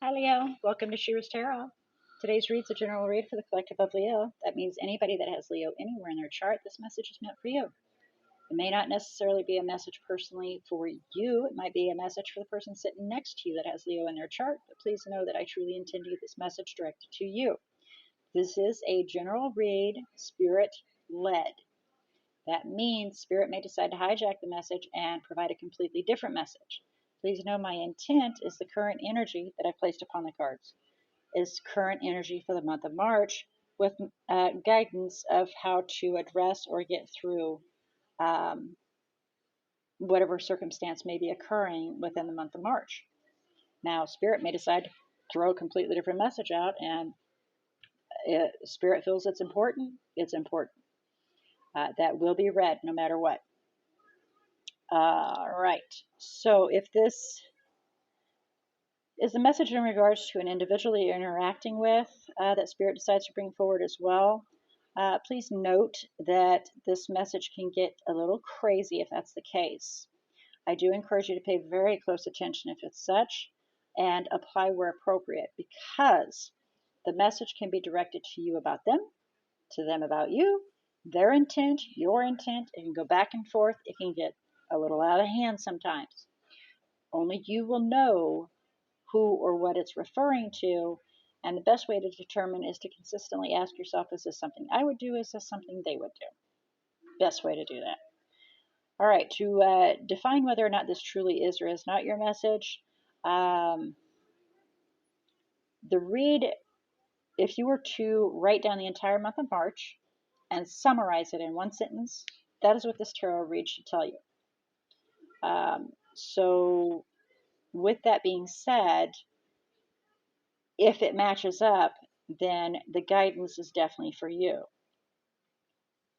Hi Leo, welcome to She-ruhz Tarot. Today's read's a general read for the collective of Leo. That means anybody that has Leo anywhere in their chart, this message is meant for you. It may not necessarily be a message personally for you. It might be a message for the person sitting next to you that has Leo in their chart, but please know that I truly intend to get this message directed to you. This is a general read, spirit-led. That means spirit may decide to hijack the message and provide a completely different message. Please know my intent is the current energy that I placed upon the cards is current energy for the month of March with guidance of how to address or get through whatever circumstance may be occurring within the month of March. Now, Spirit may decide to throw a completely different message out, and Spirit feels it's important. It's important. That will be read no matter what. All right. So if this is a message in regards to an individual you're interacting with that Spirit decides to bring forward as well, please note that this message can get a little crazy if that's the case. I do encourage you to pay very close attention if it's such and apply where appropriate, because the message can be directed to you about them, to them about you, their intent, your intent. It can go back and forth. It can get a little out of hand sometimes. Only you will know who or what it's referring to, and the best way to determine is to consistently ask yourself, is this something I would do? Is this something they would do? Best way to do that. All right, to define whether or not this truly is or is not your message, the read, if you were to write down the entire month of March and summarize it in one sentence, that is what this tarot read should tell you. So with that being said, if it matches up, then the guidance is definitely for you.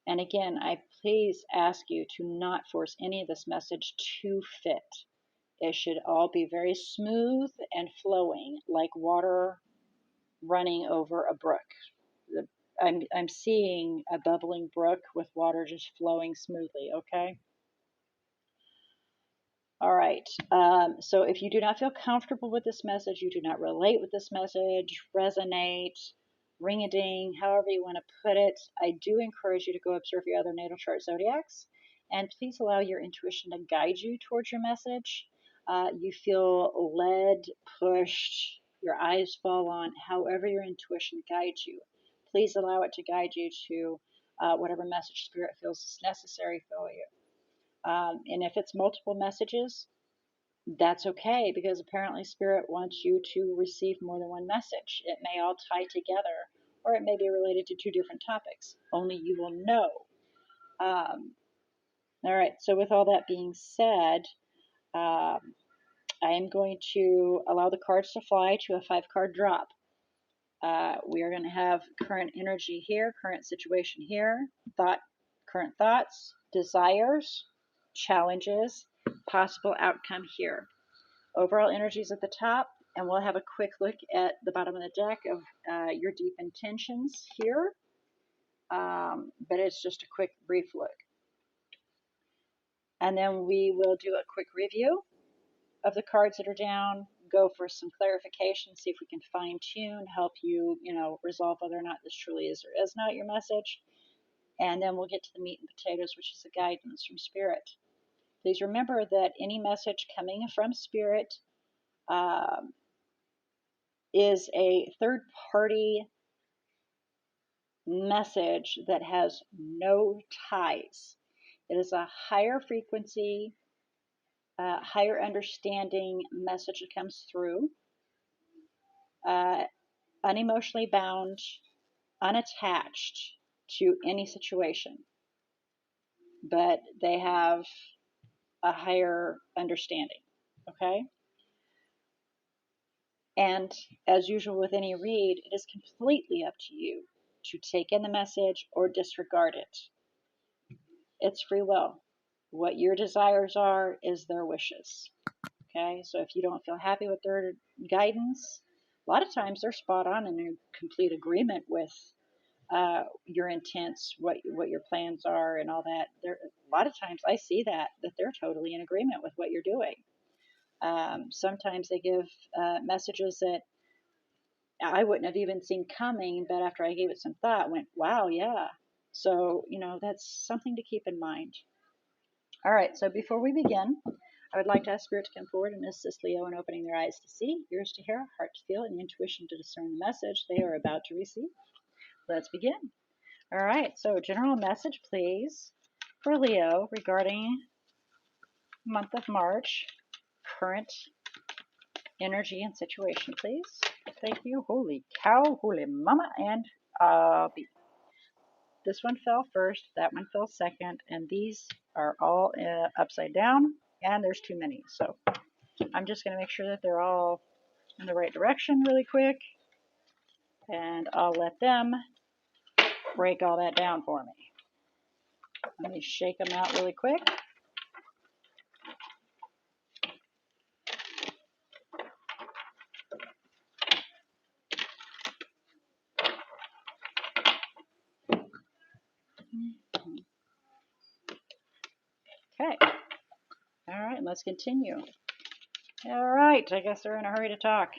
And again, I please ask you to not force any of this message to fit. It should all be very smooth and flowing, like water running over a brook. I'm seeing a bubbling brook with water just flowing smoothly, okay? All right, so if you do not feel comfortable with this message, you do not relate with this message, resonate, ring-a-ding, however you want to put it, I do encourage you to go observe your other natal chart zodiacs, and please allow your intuition to guide you towards your message. You feel led, pushed, your eyes fall on, however your intuition guides you. Please allow it to guide you to whatever message Spirit feels is necessary for you. And if it's multiple messages, that's okay, because apparently Spirit wants you to receive more than one message. It may all tie together, or it may be related to two different topics. Only you will know. All right, so with all that being said, I am going to allow the cards to fly to a 5-card drop. We are going to have current energy here, current situation here, current thoughts, desires, challenges, possible outcome here. Overall energies at the top, and we'll have a quick look at the bottom of the deck of your deep intentions here. But it's just a quick, brief look. And then we will do a quick review of the cards that are down, go for some clarification, see if we can fine tune, help you, resolve whether or not this truly is or is not your message. And then we'll get to the meat and potatoes, which is the guidance from Spirit. Please remember that any message coming from Spirit is a third-party message that has no ties. It is a higher frequency, higher understanding message that comes through, unemotionally bound, unattached to any situation, but they have a higher understanding, okay? And as usual with any read, it is completely up to you to take in the message or disregard it. It's free will. What your desires are is their wishes. Okay, so if you don't feel happy with their guidance, a lot of times they're spot on and in complete agreement with your intents, what your plans are, and all that. A lot of times I see that they're totally in agreement with what you're doing. Sometimes they give messages that I wouldn't have even seen coming, but after I gave it some thought, went, wow, yeah. So, that's something to keep in mind. All right, so before we begin, I would like to ask Spirit to come forward and assist Leo in opening their eyes to see, ears to hear, heart to feel, and intuition to discern the message they are about to receive. Let's begin. All right, so general message, please, for Leo regarding month of March, current energy and situation, please. Thank you. Holy cow, holy mama, and this one fell first, that one fell second, and these are all upside down, and there's too many. So I'm just going to make sure that they're all in the right direction really quick, and I'll let them break all that down for me. Let me shake them out really quick. Okay. All right, let's continue. All right, I guess they're in a hurry to talk.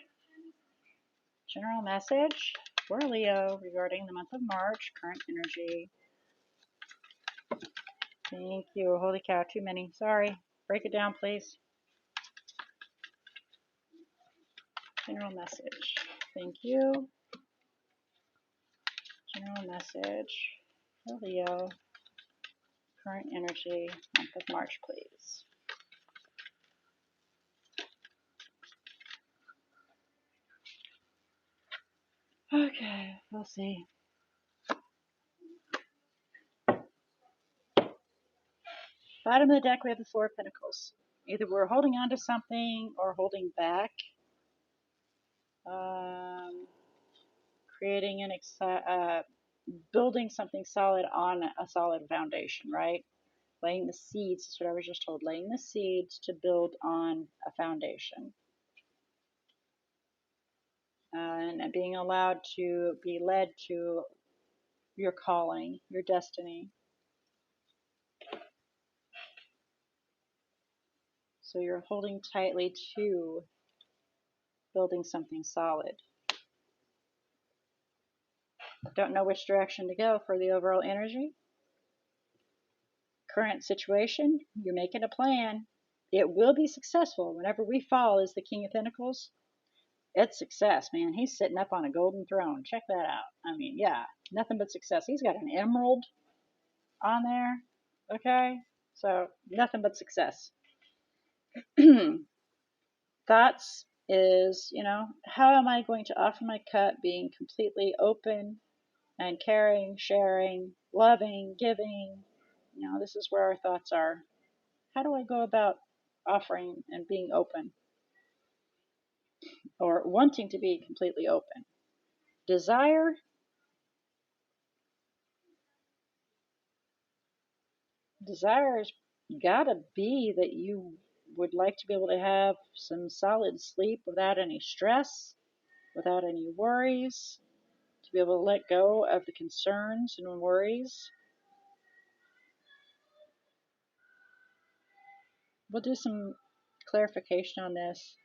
General message for Leo regarding the month of March, current energy. Thank you. Holy cow, too many. Sorry. Break it down, please. General message. Thank you. General message for Leo, current energy, month of March, please. Okay, we'll see. Bottom of the deck, we have the Four of Pentacles. Either we're holding on to something or holding back. Creating building something solid on a solid foundation, right? Laying the seeds, is what I was just told, laying the seeds to build on a foundation. And being allowed to be led to your calling, your destiny. So you're holding tightly to building something solid. Don't know which direction to go for the overall energy. Current situation, you're making a plan. It will be successful. Whenever we fall as the King of Pentacles, it's success, man. He's sitting up on a golden throne. Check that out. I mean, yeah, nothing but success. He's got an emerald on there. Okay? So, nothing but success. Thoughts is, how am I going to offer my cut being completely open and caring, sharing, loving, giving? This is where our thoughts are. How do I go about offering and being open or wanting to be completely open? Desire. Desires gotta be that you would like to be able to have some solid sleep without any stress, without any worries, to be able to let go of the concerns and worries. We'll do some clarification on this.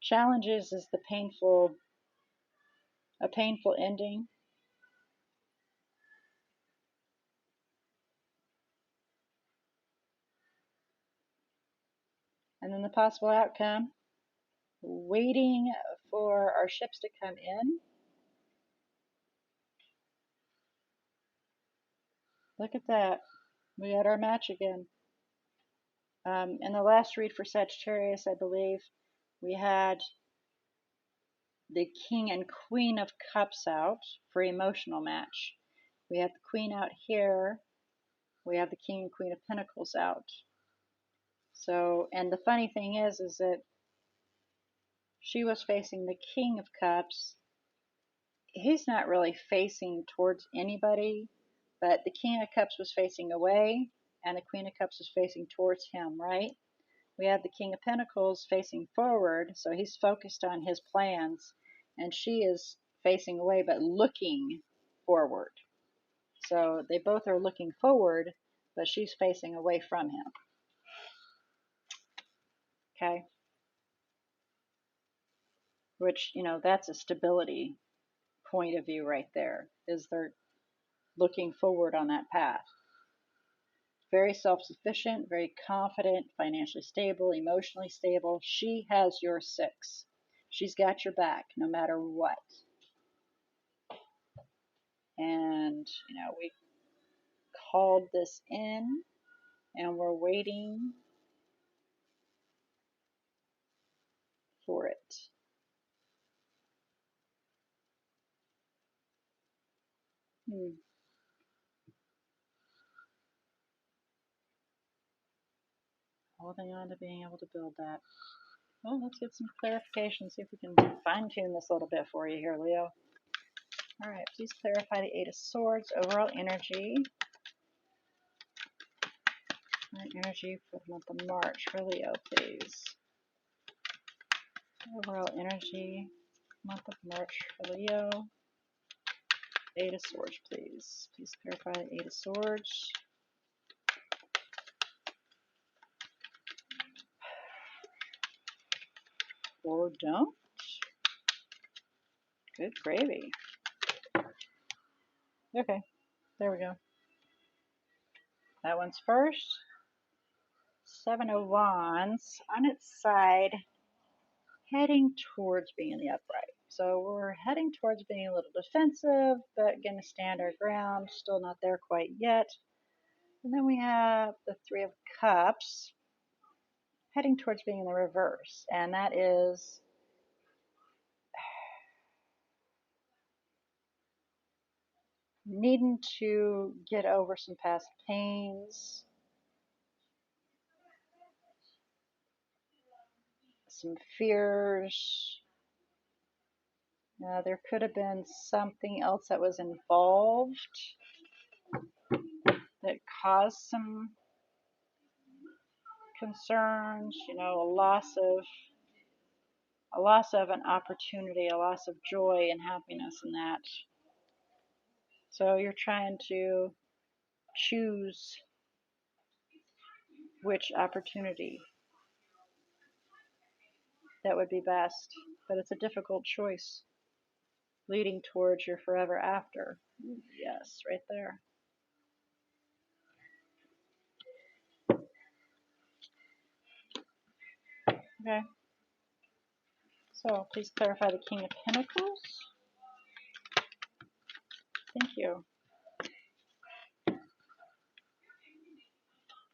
Challenges is a painful ending. And then the possible outcome, waiting for our ships to come in. Look at that. We had our match again. In the last read for Sagittarius, I believe, we had the King and Queen of Cups out for emotional match. We have the Queen out here. We have the King and Queen of Pentacles out. So, and the funny thing is that she was facing the King of Cups. He's not really facing towards anybody, but the King of Cups was facing away, and the Queen of Cups was facing towards him, right? We have the King of Pentacles facing forward, so he's focused on his plans, and she is facing away but looking forward. So they both are looking forward, but she's facing away from him. Okay? which, that's a stability point of view right there, is they're looking forward on that path. Very self-sufficient, very confident, financially stable, emotionally stable. She has your 6. She's got your back no matter what. And, we called this in and we're waiting for it. Holding on to being able to build that. Well, let's get some clarification, see if we can fine-tune this a little bit for you here, Leo. All right, please clarify the 8 of Swords, overall energy. Energy for the month of March for Leo, please. Overall energy, month of March for Leo. 8 of Swords, please. Please clarify the 8 of Swords. Or don't. Good gravy. Okay, there we go. That one's first. 7 of Wands on its side, heading towards being in the upright. So we're heading towards being a little defensive, but going to stand our ground. Still not there quite yet. And then we have the 3 of Cups, heading towards being in the reverse. And that is needing to get over some past pains, some fears. There could have been something else that was involved that caused some concerns, a loss of an opportunity, a loss of joy and happiness in that. So you're trying to choose which opportunity that would be best, but it's a difficult choice leading towards your forever after. Yes, right there. Okay. So please clarify the King of Pentacles. Thank you.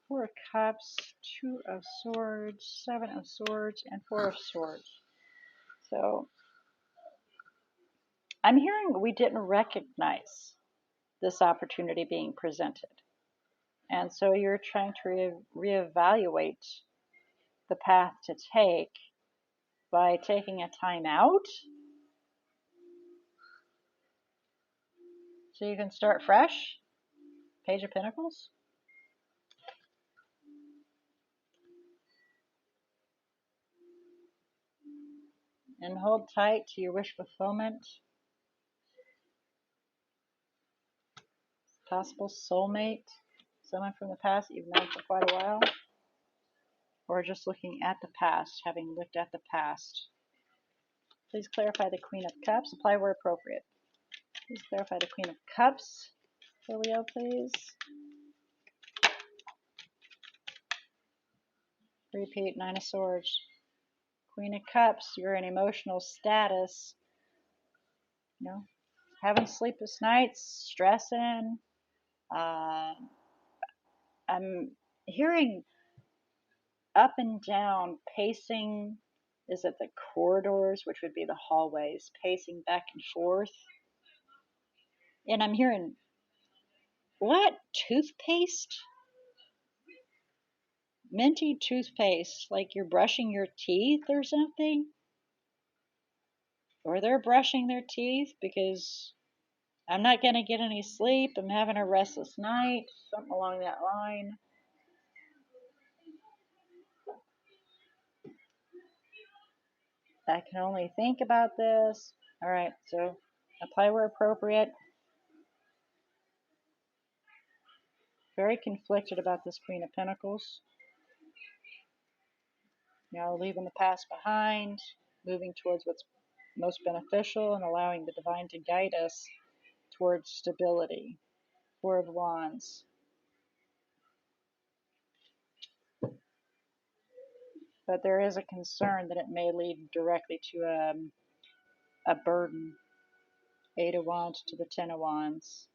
4 of Cups, 2 of Swords, 7 of Swords, and 4 of Swords. So I'm hearing we didn't recognize this opportunity being presented. And so you're trying to reevaluate the path to take by taking a time out so you can start fresh. Page of Pentacles. And hold tight to your wish fulfillment. Possible soulmate. Someone from the past that you've known for quite a while. Or just looking at the past, having looked at the past. Please clarify the Queen of Cups. Apply where appropriate. Please clarify the Queen of Cups for Leo, please. Repeat, 9 of Swords. Queen of Cups, you're in emotional status. Having sleepless nights, stressing. I'm hearing up and down, pacing. Is it the corridors, which would be the hallways, pacing back and forth? And I'm hearing, what? Toothpaste? Minty toothpaste, like you're brushing your teeth or something? Or they're brushing their teeth because I'm not going to get any sleep. I'm having a restless night, something along that line. I can only think about this. All right, so apply where appropriate. Very conflicted about this Queen of Pentacles. Leaving the past behind, moving towards what's most beneficial and allowing the divine to guide us towards stability. Four of Wands. But there is a concern that it may lead directly to a burden. Eight of Wands to the Ten of Wands.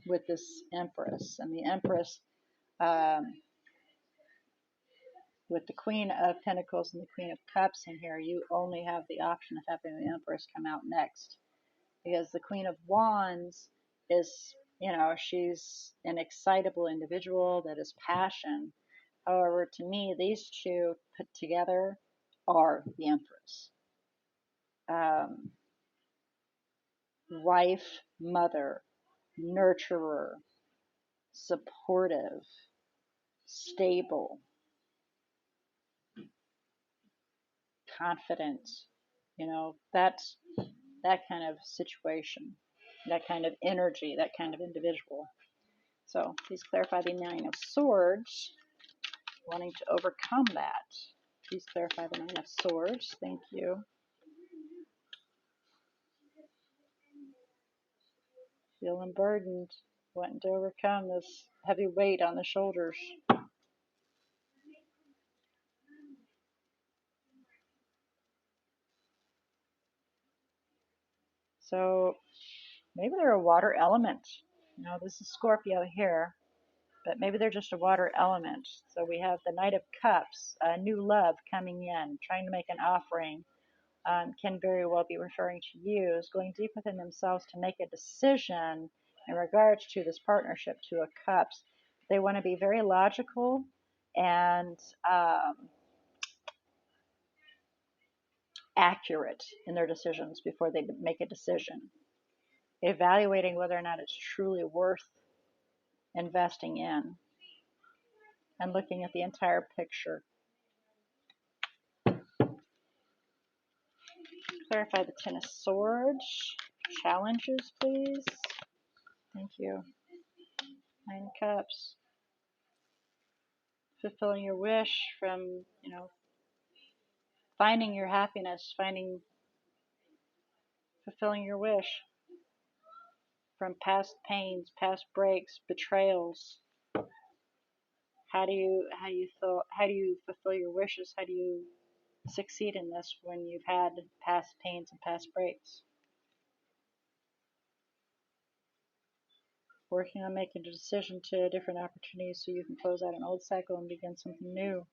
With this Empress. And the Empress, with the Queen of Pentacles and the Queen of Cups in here, you only have the option of having the Empress come out next. Because the Queen of Wands is, she's an excitable individual that is passion. However, to me, these two put together are the Empress. Wife, mother, nurturer, supportive, stable, confident, that's that kind of situation, that kind of energy, that kind of individual. So please clarify the Nine of Swords, wanting to overcome that. Please clarify the Nine of Swords. Thank you. Feeling burdened, wanting to overcome this heavy weight on the shoulders. So maybe they're a water element. This is Scorpio here, but maybe they're just a water element. So we have the Knight of Cups, new love coming in, trying to make an offering. Can very well be referring to you as going deep within themselves to make a decision in regards to this partnership. Two of Cups. They want to be very logical and accurate in their decisions before they make a decision, evaluating whether or not it's truly worth investing in and looking at the entire picture. Clarify the Ten of Swords. Challenges, please. Thank you. Nine of Cups. Fulfilling your wish from, finding your happiness, fulfilling your wish from past pains, past breaks, betrayals. How do you fulfill your wishes? How do you succeed in this when you've had past pains and past breaks? Working on making a decision to different opportunities so you can close out an old cycle and begin something new.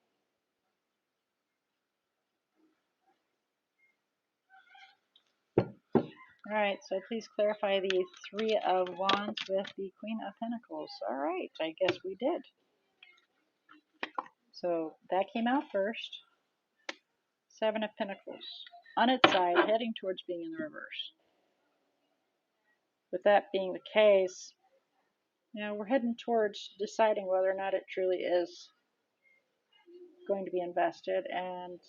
Alright, so please clarify the Three of Wands with the Queen of Pentacles. Alright, I guess we did. So that came out first. Seven of Pentacles. On its side, heading towards being in the reverse. With that being the case, we're heading towards deciding whether or not it truly is going to be invested. And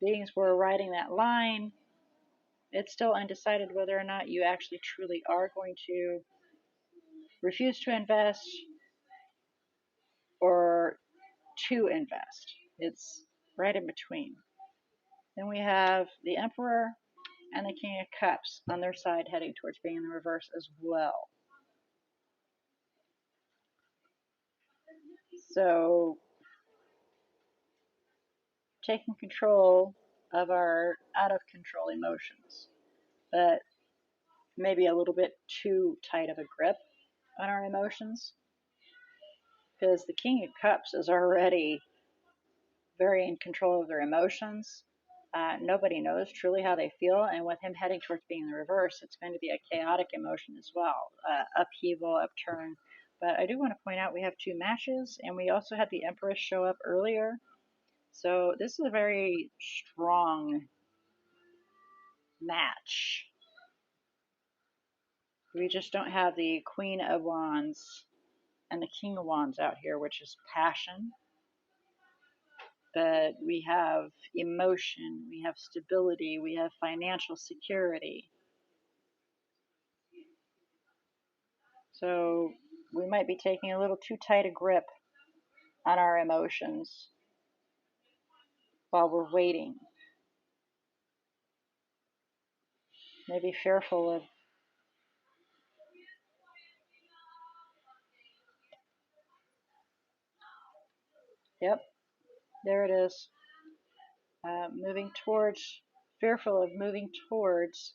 being as we're riding that line, it's still undecided whether or not you actually truly are going to refuse to invest or to invest. It's right in between. Then we have the Emperor and the King of Cups on their side heading towards being in the reverse as well. So taking control of our out of control emotions, but maybe a little bit too tight of a grip on our emotions, because the King of Cups is already very in control of their emotions. Nobody knows truly how they feel, and with him heading towards being in the reverse, it's going to be a chaotic emotion as well, upheaval, upturn. But I do want to point out we have two matches, and we also had the Empress show up earlier. So this is a very strong match. We just don't have the Queen of Wands and the King of Wands out here, which is passion. But we have emotion, we have stability, we have financial security. So we might be taking a little too tight a grip on our emotions while we're waiting. Maybe fearful of yep, there it is. Fearful of moving towards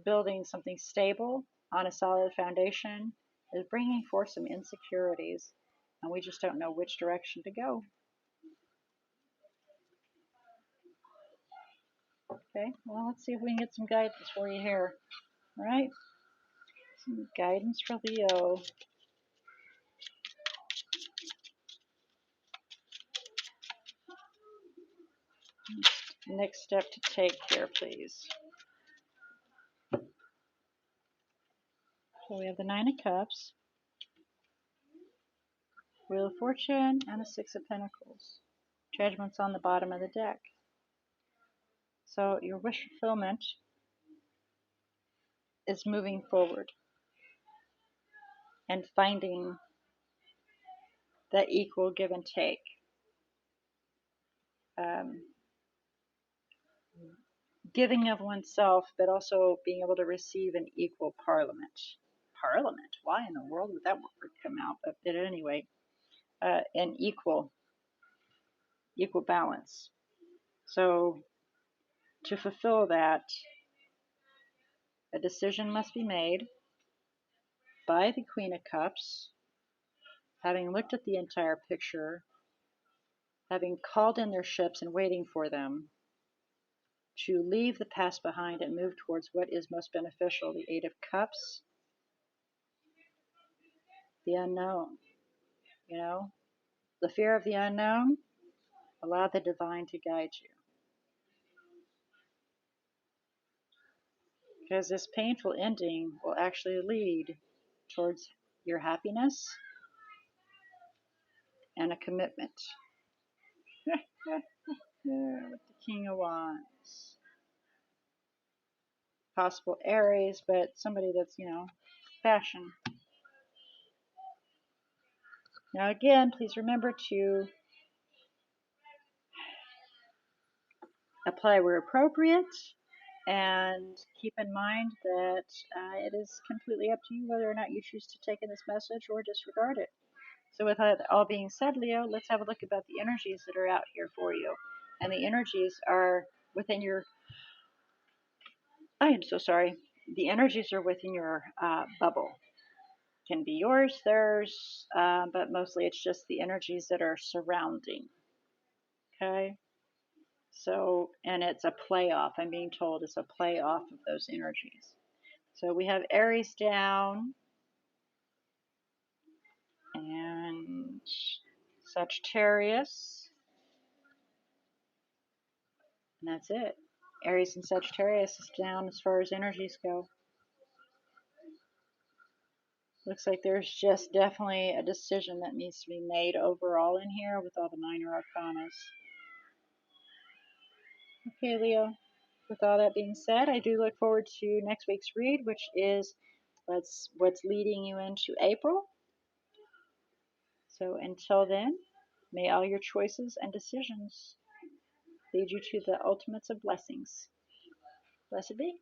building something stable on a solid foundation is bringing forth some insecurities, and we just don't know which direction to go. Okay, well, let's see if we can get some guidance for you here. All right, some guidance for Leo. Next step to take here, please. So we have the Nine of Cups, Wheel of Fortune, and the Six of Pentacles. Judgment's on the bottom of the deck. So your wish fulfillment is moving forward and finding that equal give and take. Giving of oneself, but also being able to receive an equal parliament. Parliament? Why in the world would that word come out? But anyway, an equal balance. So to fulfill that, a decision must be made by the Queen of Cups, having looked at the entire picture, having called in their ships and waiting for them, to leave the past behind and move towards what is most beneficial, the Eight of Cups, the unknown. You know, the fear of the unknown, allow the divine to guide you. Because this painful ending will actually lead towards your happiness and a commitment. With the King of Wands. Possible Aries, but somebody that's, fashion. Now again, please remember to apply where appropriate, and keep in mind that it is completely up to you whether or not you choose to take in this message or disregard it. So with that all being said, Leo, let's have a look about the energies that are out here for you. And the energies are within your, I am so sorry, the energies are within your bubble. Can be yours, theirs, but mostly it's just the energies that are surrounding. Okay? So, and it's a playoff. I'm being told it's a playoff of those energies. So we have Aries down and Sagittarius. And that's it. Aries and Sagittarius is down as far as energies go. Looks like there's just definitely a decision that needs to be made overall in here with all the minor arcanas. Okay, Leo. With all that being said, I do look forward to next week's read, which is what's leading you into April. So until then, may all your choices and decisions lead you to the ultimates of blessings. Blessed be.